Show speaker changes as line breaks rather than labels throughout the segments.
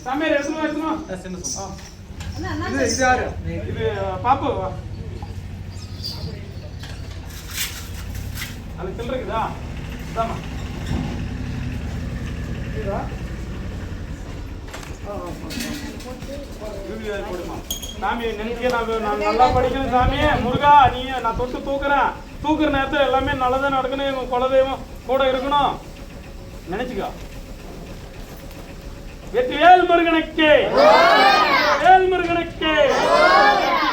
சாமி எடுத்துமா இது யாரு இது பாப்பு அது சில்லறைக்குதா தாமா சாமி நினைக்க நான் நல்லா படிக்கணும் சாமி முருகா நீ நான் தொட்டு தூக்குற நேரத்தில் எல்லாமே நல்லதான் நடக்கணும் எங்க குலதெய்வம் கூட இருக்கணும் நினைச்சுக்கோ வெற்றிவேல் முருகனுக்கு வேல் முருகனுக்கு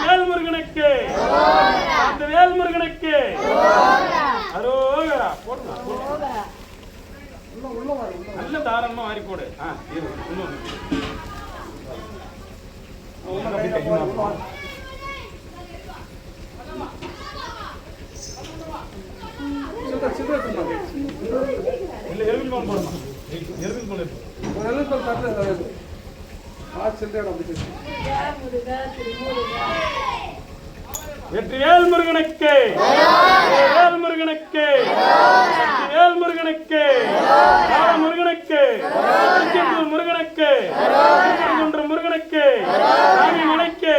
வேல் முருகனுக்கு அந்த வேல் முருகனுக்கு அரோகரா போடுங்க நல்ல தாராளமா மாறி போடு இல்ல எலுமில் போன் போடணும் எலுமில் போன் எலுமில் போன் தரல வெற்றிவேல் முருகனுக்கு வேல் முருகனுக்கு வேல் முருகனுக்கு முருகனுக்கு முருகனுக்கு குன்று முருகனுக்கு சாமி மலைக்கு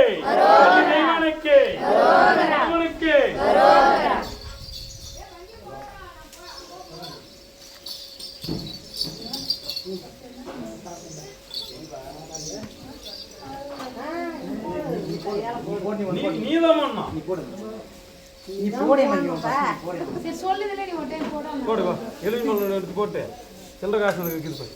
தெய்வானுக்கு முருகனுக்கு போட்டு சில்லற காசு இருக்குது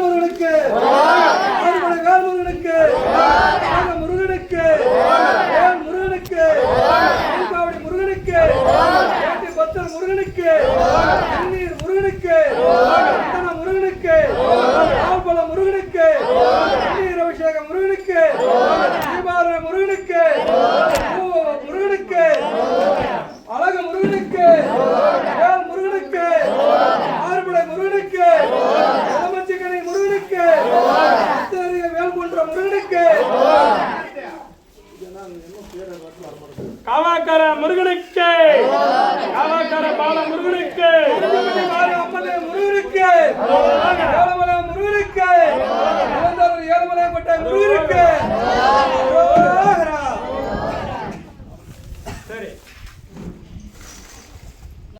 முருகனுக்கு முருகனுக்கு முருகனுக்கு முருகனுக்கு பத்தர் முருகனுக்கு முருகனுக்கு முருகனுக்கு ஆல்பல முருகனுக்கு அபிஷேகம் முருகனுக்கு தீபாவளி முருகனுக்கு முருகனுக்கு அழகு முருகனுக்கு முருகனுக்கு ஆறுபடை முருகனுக்கு இளமச்சிக்கனை முருகனுக்கு வேல் போன்ற முருகனுக்கு காவாக்கார முருகனுக்கு காவாக்கார பால முருகனுக்கு அம்மனை முருகனுக்கு ஏழுமலை முருகனுக்கு ஏழுமலை பட்ட முருகனுக்கு